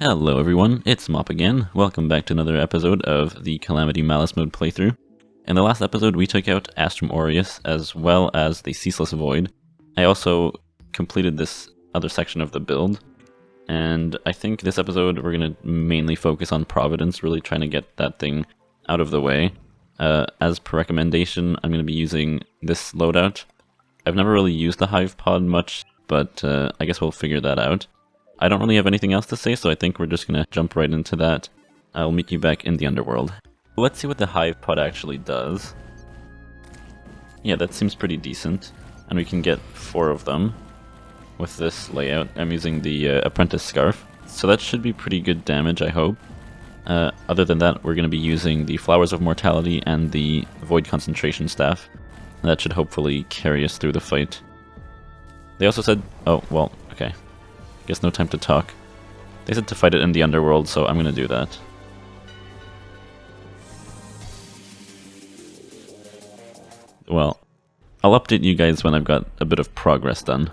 Hello everyone, it's Mop again. Welcome back to another episode of the Calamity Malice mode playthrough. In the last episode we took out Astrum Aureus as well as the Ceaseless Void. I also completed this other section of the build, and I think this episode we're going to mainly focus on Providence, really trying to get that thing out of the way. As per recommendation, I'm going to be using this loadout. I've never really used the Hive Pod much, but I guess we'll figure that out. I don't really have anything else to say, so I think we're just going to jump right into that. I'll meet you back in the underworld. Let's see what the Hive Pod actually does. Yeah, that seems pretty decent. And we can get 4 of them with this layout. I'm using the Apprentice Scarf, so that should be pretty good damage, I hope. Other than that, we're going to be using the Flowers of Mortality and the Void Concentration Staff. That should hopefully carry us through the fight. They also said... oh, well, okay. Guess no time to talk. They said to fight it in the underworld, so I'm gonna do that. Well, I'll update you guys when I've got a bit of progress done.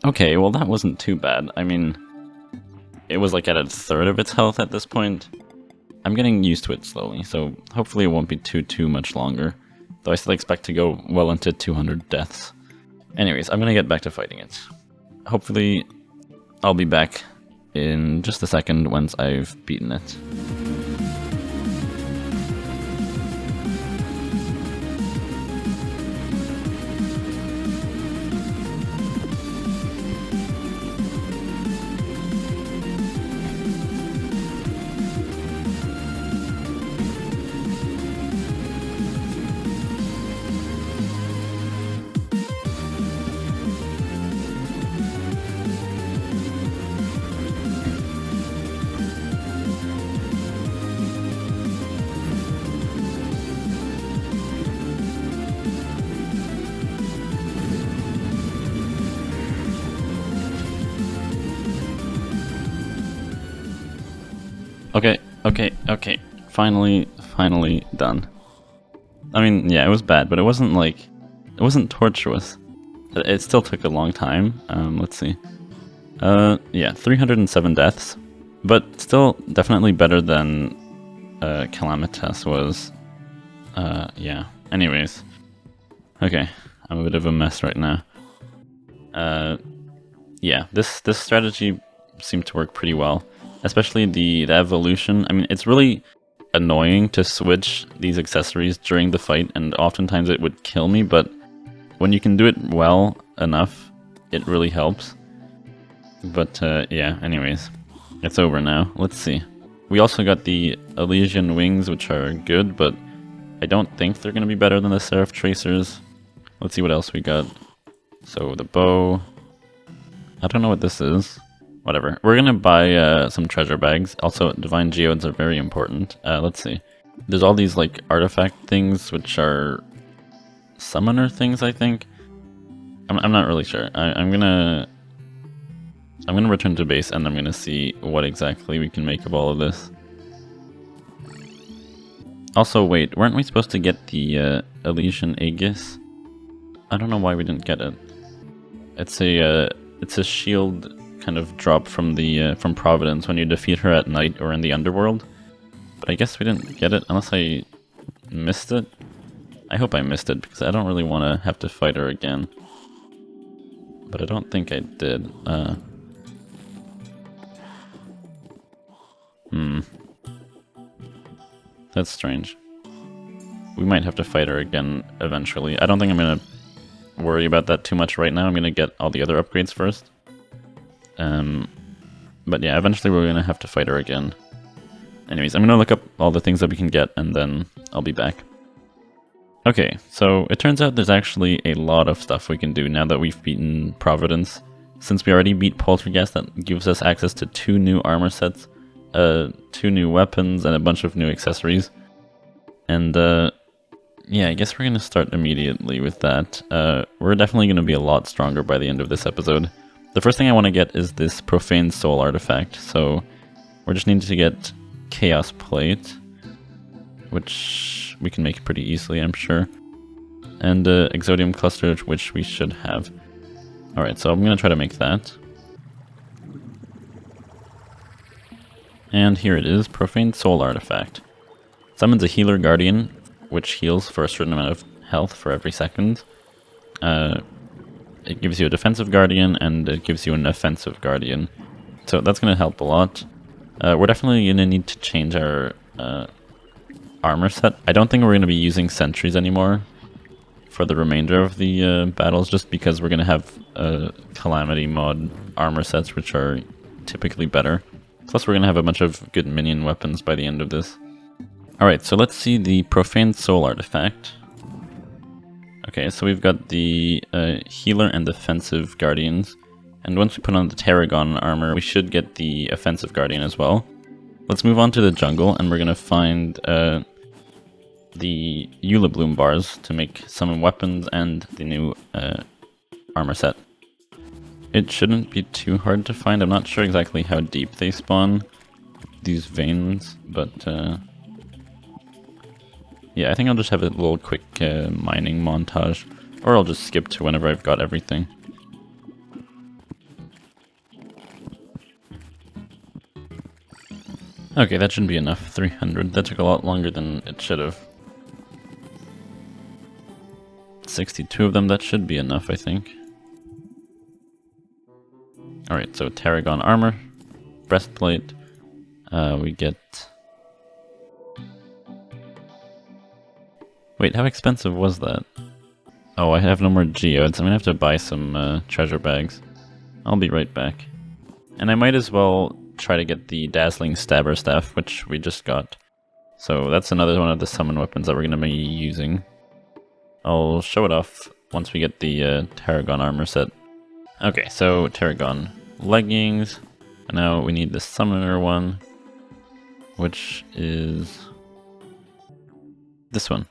Okay, well that wasn't too bad. I mean, it was like at a third of its health at this point. I'm getting used to it slowly, so hopefully it won't be too much longer. Though I still expect to go well into 200 deaths. Anyways, I'm gonna get back to fighting it. Hopefully I'll be back in just a second once I've beaten it. Okay. Finally done. I mean, yeah, it was bad, but it wasn't tortuous. It still took a long time. Let's see. Yeah, 307 deaths, but still definitely better than Calamitas was. Yeah. Anyways. Okay, I'm a bit of a mess right now. Yeah, this strategy seemed to work pretty well. Especially the evolution. I mean, it's really annoying to switch these accessories during the fight, and oftentimes it would kill me, but when you can do it well enough, it really helps. But yeah, anyways, it's over now. Let's see. We also got the Elysian Wings, which are good, but I don't think they're going to be better than the Seraph Tracers. Let's see what else we got. So the bow. I don't know what this is. Whatever. We're gonna buy some treasure bags. Also, divine geodes are very important. Let's see. There's all these like artifact things, which are summoner things, I think. I'm not really sure. I'm gonna return to base and I'm gonna see what exactly we can make of all of this. Also, wait, weren't we supposed to get the Elysian Aegis? I don't know why we didn't get it. It's a shield kind of drop from the from Providence when you defeat her at night or in the underworld. But I guess we didn't get it unless I missed it. I hope I missed it because I don't really want to have to fight her again. But I don't think I did. That's strange. We might have to fight her again eventually. I don't think I'm going to worry about that too much right now. I'm going to get all the other upgrades first. But yeah, eventually we're going to have to fight her again. Anyways, I'm going to look up all the things that we can get and then I'll be back. Okay, so it turns out there's actually a lot of stuff we can do now that we've beaten Providence. Since we already beat Poltergeist, that gives us access to 2 new armor sets, 2 new weapons, and a bunch of new accessories. And yeah, I guess we're going to start immediately with that. We're definitely going to be a lot stronger by the end of this episode. The first thing I want to get is this Profane Soul artifact, so we're just needing to get Chaos Plate, which we can make pretty easily, I'm sure, and Exodium Cluster, which we should have. Alright, so I'm going to try to make that. And here it is, Profane Soul Artifact. Summons a Healer Guardian, which heals for a certain amount of health for every second. It gives you a Defensive Guardian, and it gives you an Offensive Guardian. So that's going to help a lot. We're definitely going to need to change our armor set. I don't think we're going to be using sentries anymore for the remainder of the battles, just because we're going to have Calamity mod armor sets, which are typically better. Plus we're going to have a bunch of good minion weapons by the end of this. Alright, so let's see the Profane Soul artifact. Okay, so we've got the Healer and Defensive Guardians, and once we put on the Tarragon armor, we should get the Offensive Guardian as well. Let's move on to the jungle, and we're going to find the Eula Bloom bars to make some weapons and the new armor set. It shouldn't be too hard to find. I'm not sure exactly how deep they spawn, these veins, but yeah, I think I'll just have a little quick mining montage, or I'll just skip to whenever I've got everything. Okay, that shouldn't be enough. 300. That took a lot longer than it should have. 62 of them, that should be enough, I think. Alright, so Tarragon armor, breastplate, we get... Wait, how expensive was that? Oh, I have no more geodes. I'm gonna have to buy some treasure bags. I'll be right back. And I might as well try to get the Dazzling Stabber Staff, which we just got. So that's another one of the summon weapons that we're gonna be using. I'll show it off once we get the Tarragon armor set. Okay, so Tarragon leggings. And now we need the summoner one, which is this one.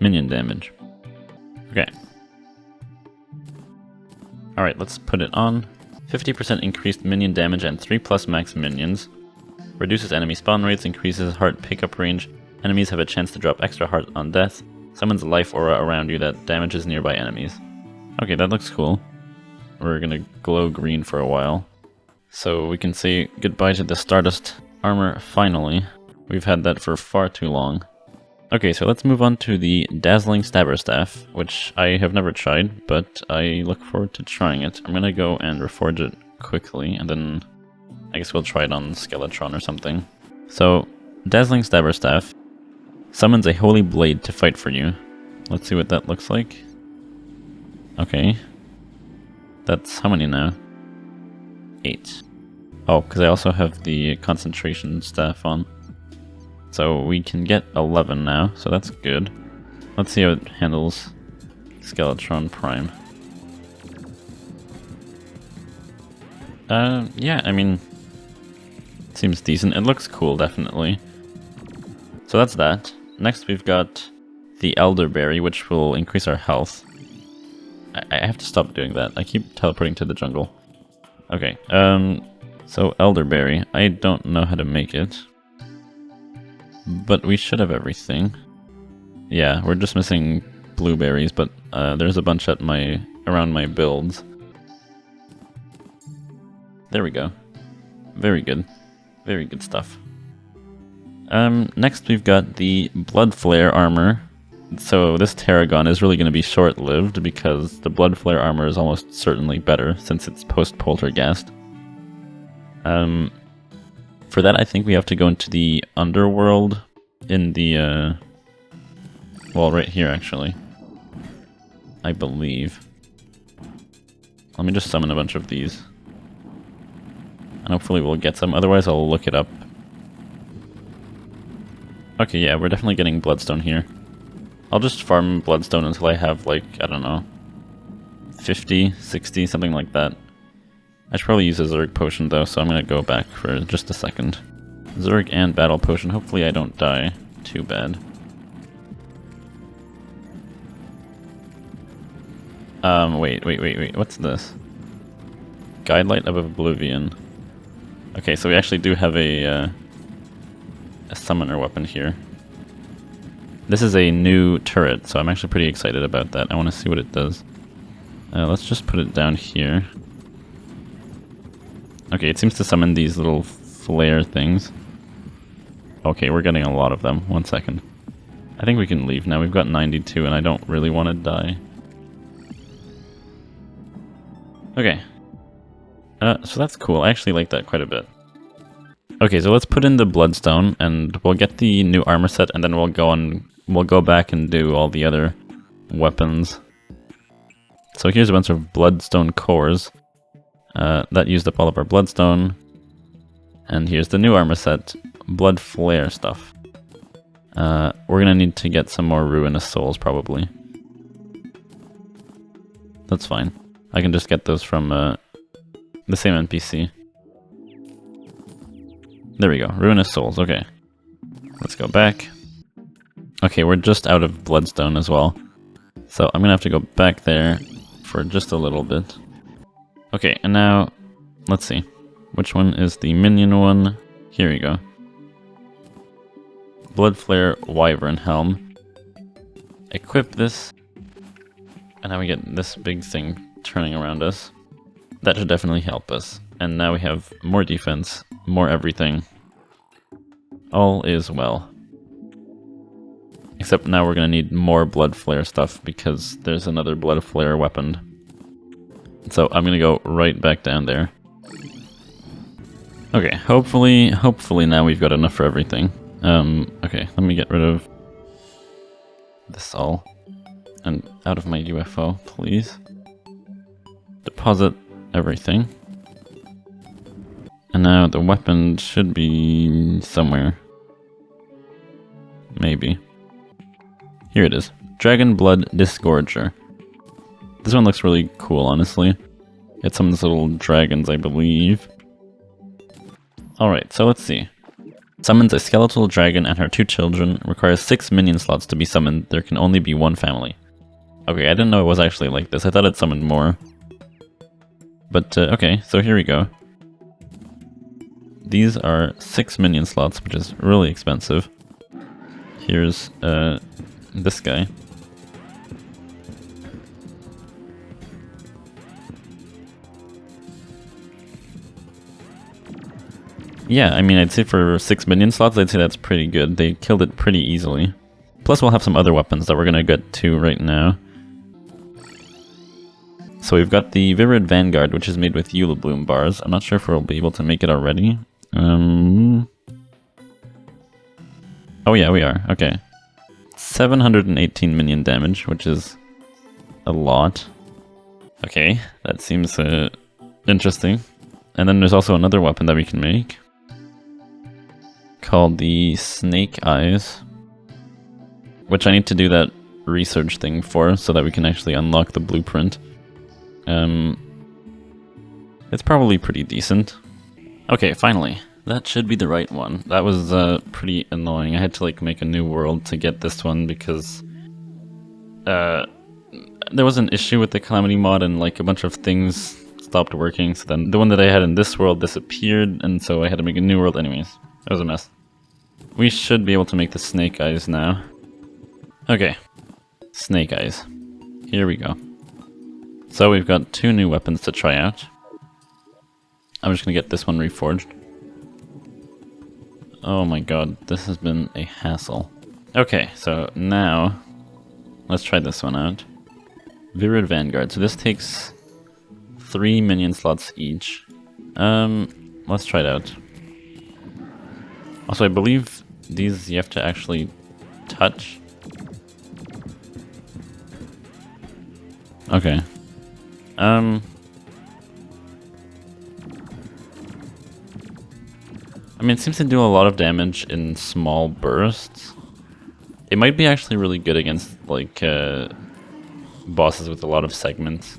Minion damage. Okay. Alright, let's put it on. 50% increased minion damage and 3+ max minions. Reduces enemy spawn rates, increases heart pickup range. Enemies have a chance to drop extra heart on death. Summons a life aura around you that damages nearby enemies. Okay, that looks cool. We're gonna glow green for a while. So we can say goodbye to the Stardust armor finally. We've had that for far too long. Okay, so let's move on to the Dazzling Stabber Staff, which I have never tried, but I look forward to trying it. I'm gonna go and reforge it quickly, and then I guess we'll try it on Skeletron or something. So, Dazzling Stabber Staff summons a Holy Blade to fight for you. Let's see what that looks like. Okay. That's how many now? 8. Oh, because I also have the Concentration Staff on. So we can get 11 now, so that's good. Let's see how it handles Skeletron Prime. Yeah, I mean, it seems decent. It looks cool, definitely. So that's that. Next we've got the Elderberry, which will increase our health. I have to stop doing that. I keep teleporting to the jungle. Okay, so Elderberry. I don't know how to make it. But we should have everything. Yeah, we're just missing blueberries, but there's a bunch at around my builds. There we go. Very good. Very good stuff. Next we've got the Blood Flare armor. So this Tarragon is really going to be short-lived because the Blood Flare armor is almost certainly better since it's post-Poltergeist. For that I think we have to go into the underworld in the, well, right here actually. I believe. Let me just summon a bunch of these. And hopefully we'll get some, otherwise I'll look it up. Okay, yeah, we're definitely getting Bloodstone here. I'll just farm Bloodstone until I have, like, I don't know, 50, 60, something like that. I should probably use a Zerg potion though, so I'm gonna go back for just a second. Zerg and battle potion, hopefully I don't die too bad. Wait, what's this? Guidelight of Oblivion. Okay, so we actually do have a summoner weapon here. This is a new turret, so I'm actually pretty excited about that. I want to see what it does. Let's just put it down here. Okay, it seems to summon these little flare things. Okay, we're getting a lot of them. 1 second. I think we can leave now. We've got 92 and I don't really want to die. Okay. So that's cool. I actually like that quite a bit. Okay, so let's put in the Bloodstone and we'll get the new armor set and then we'll go back and do all the other weapons. So here's a bunch of Bloodstone cores. That used up all of our Bloodstone. And here's the new armor set, Blood Flare stuff. We're gonna need to get some more Ruinous Souls probably. That's fine. I can just get those from the same NPC. There we go, Ruinous Souls, okay. Let's go back. Okay, we're just out of Bloodstone as well. So I'm gonna have to go back there for just a little bit. Okay, and now, let's see. Which one is the minion one? Here we go. Blood Flare Wyvern Helm. Equip this. And now we get this big thing turning around us. That should definitely help us. And now we have more defense, more everything. All is well. Except now we're gonna need more Blood Flare stuff because there's another Blood Flare weapon. So I'm gonna go right back down there. Okay, hopefully now we've got enough for everything. Okay, let me get rid of this all. And out of my UFO, please. Deposit everything. And now the weapon should be somewhere. Maybe. Here it is. Dragon Blood Disgorger. This one looks really cool, honestly. It summons little dragons, I believe. Alright, so let's see. Summons a skeletal dragon and her 2 children. Requires 6 minion slots to be summoned. There can only be 1 family. Okay, I didn't know it was actually like this. I thought it summoned more. But, okay, so here we go. These are 6 minion slots, which is really expensive. Here's, this guy. Yeah, I mean, I'd say for 6 minion slots, I'd say that's pretty good. They killed it pretty easily. Plus, we'll have some other weapons that we're gonna get to right now. So we've got the Virid Vanguard, which is made with Eula Bloom bars. I'm not sure if we'll be able to make it already. Oh yeah, we are. Okay. 718 minion damage, which is a lot. Okay, that seems interesting. And then there's also another weapon that we can make, called the Snake Eyes, which I need to do that research thing for, so that we can actually unlock the blueprint. It's probably pretty decent. Okay, finally. That should be the right one. That was pretty annoying. I had to like make a new world to get this one because there was an issue with the Calamity mod and like a bunch of things stopped working. So then the one that I had in this world disappeared, and so I had to make a new world anyways. It was a mess. We should be able to make the Snake Eyes now. Okay. Snake Eyes. Here we go. So we've got 2 new weapons to try out. I'm just gonna get this one reforged. Oh my god, this has been a hassle. Okay, so now let's try this one out. Virid Vanguard. So this takes 3 minion slots each. Let's try it out. Also, I believe these you have to actually touch. Okay. I mean, it seems to do a lot of damage in small bursts. It might be actually really good against, like, bosses with a lot of segments.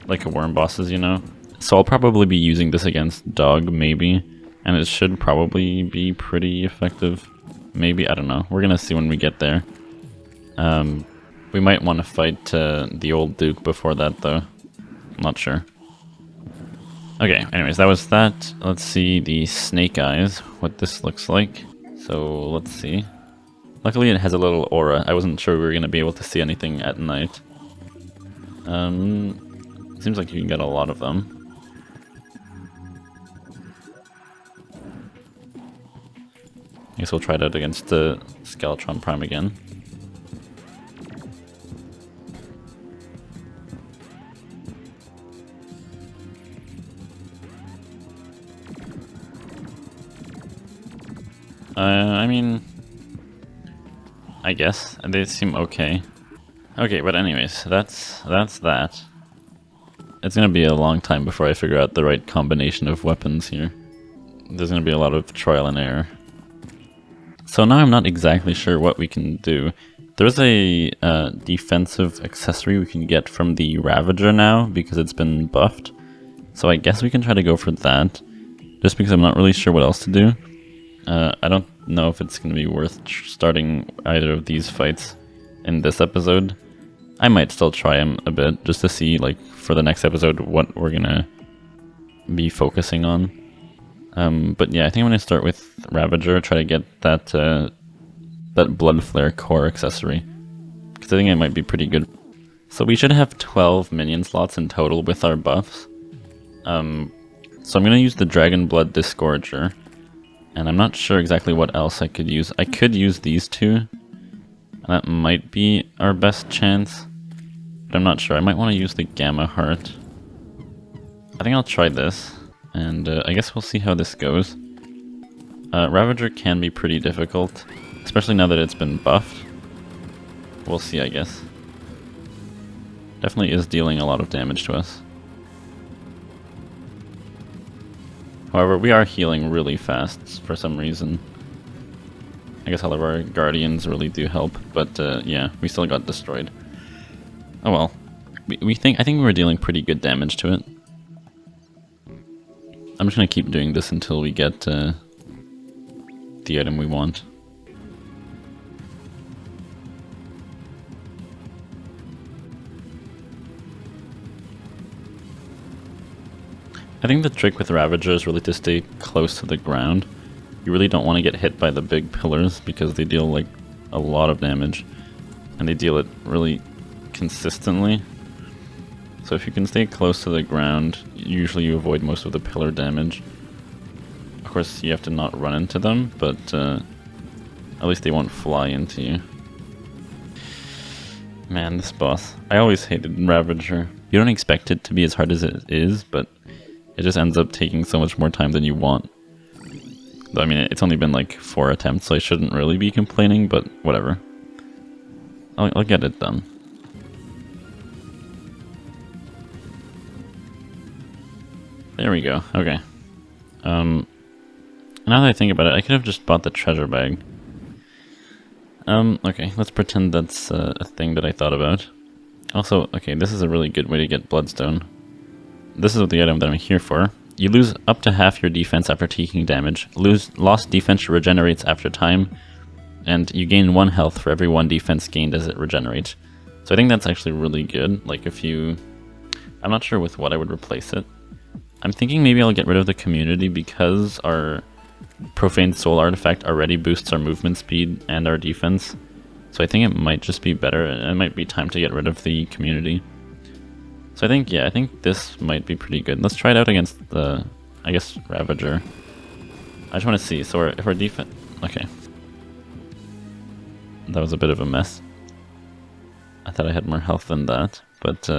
Like worm bosses, you know? So I'll probably be using this against Dog, maybe. And it should probably be pretty effective. Maybe, I don't know. We're gonna see when we get there. We might want to fight the old Duke before that, though. I'm not sure. Okay, anyways, that was that. Let's see the Snake Eyes, what this looks like. So, let's see. Luckily it has a little aura. I wasn't sure we were going to be able to see anything at night. Seems like you can get a lot of them. I guess we'll try it out against the Skeletron Prime again. I mean, I guess they seem okay. Okay, but anyways, that's that. It's gonna be a long time before I figure out the right combination of weapons here. There's gonna be a lot of trial and error. So now I'm not exactly sure what we can do. There's a defensive accessory we can get from the Ravager now because it's been buffed. So I guess we can try to go for that, just because I'm not really sure what else to do. I don't know if it's going to be worth starting either of these fights in this episode. I might still try them a bit, just to see, like, for the next episode, what we're going to be focusing on. But yeah, I think I'm going to start with Ravager, try to get that that Blood Flare core accessory, because I think it might be pretty good. So we should have 12 minion slots in total with our buffs. So I'm going to use the Dragon Blood Disgorger. And I'm not sure exactly what else I could use. I could use these two. And that might be our best chance. But I'm not sure. I might want to use the Gamma Heart. I think I'll try this. And I guess we'll see how this goes. Ravager can be pretty difficult. Especially now that it's been buffed. We'll see, I guess. Definitely is dealing a lot of damage to us. However, we are healing really fast for some reason. I guess all of our guardians really do help, but yeah, we still got destroyed. Oh well. I think we were dealing pretty good damage to it. I'm just gonna keep doing this until we get the item we want. I think the trick with Ravager is really to stay close to the ground. You really don't want to get hit by the big pillars because they deal like a lot of damage. And they deal it really consistently. So if you can stay close to the ground, usually you avoid most of the pillar damage. Of course you have to not run into them, but at least they won't fly into you. Man, this boss. I always hated Ravager. You don't expect it to be as hard as it is, but it just ends up taking so much more time than you want. Though, I mean, it's only been like 4 attempts, so I shouldn't really be complaining, but whatever. I'll get it done. There we go, okay. Now that I think about it, I could have just bought the treasure bag. Okay, let's pretend that's a thing that I thought about. Also, okay, this is a really good way to get Bloodstone. This is the item that I'm here for. You lose up to half your defense after taking damage. Lost defense regenerates after time. And you gain 1 health for every 1 defense gained as it regenerates. So I think that's actually really good. Like if you... I'm not sure with what I would replace it. I'm thinking maybe I'll get rid of the community because our Profane Soul artifact already boosts our movement speed and our defense. So I think it might just be better. It might be time to get rid of the community. So I think, yeah, I think this might be pretty good. Let's try it out against the, I guess, Ravager. I just want to see. So if our defense... Okay. That was a bit of a mess. I thought I had more health than that, but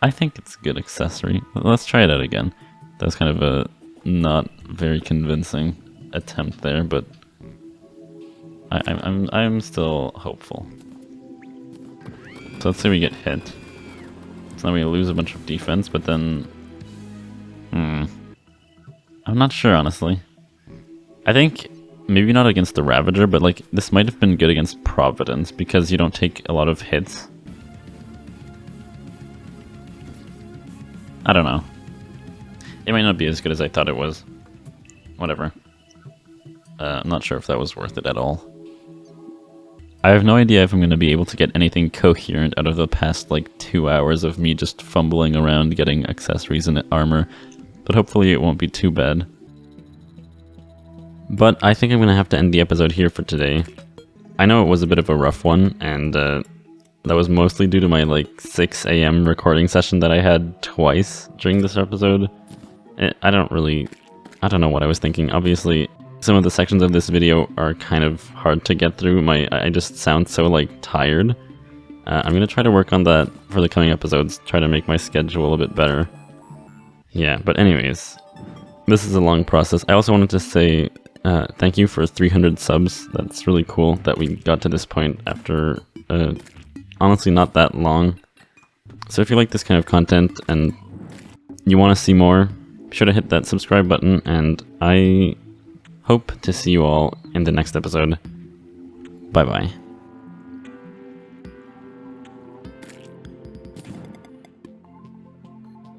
I think it's a good accessory. Let's try it out again. That was kind of a not very convincing attempt there, but I'm still hopeful. So let's say we get hit. So then we lose a bunch of defense, but then... I'm not sure, honestly. I think maybe not against the Ravager, but like this might have been good against Providence because you don't take a lot of hits. I don't know. It might not be as good as I thought it was. Whatever. I'm not sure if that was worth it at all. I have no idea if I'm going to be able to get anything coherent out of the past like 2 hours of me just fumbling around getting accessories and armor, but hopefully it won't be too bad. But I think I'm going to have to end the episode here for today. I know it was a bit of a rough one, and that was mostly due to my like 6 AM recording session that I had twice during this episode. I don't know what I was thinking. Obviously, some of the sections of this video are kind of hard to get through. I just sound so like tired. I'm going to try to work on that for the coming episodes, try to make my schedule a bit better. Yeah, but anyways, this is a long process. I also wanted to say thank you for 300 subs. That's really cool that we got to this point after honestly not that long. So if you like this kind of content and you want to see more, be sure to hit that subscribe button, and I hope to see you all in the next episode. Bye bye.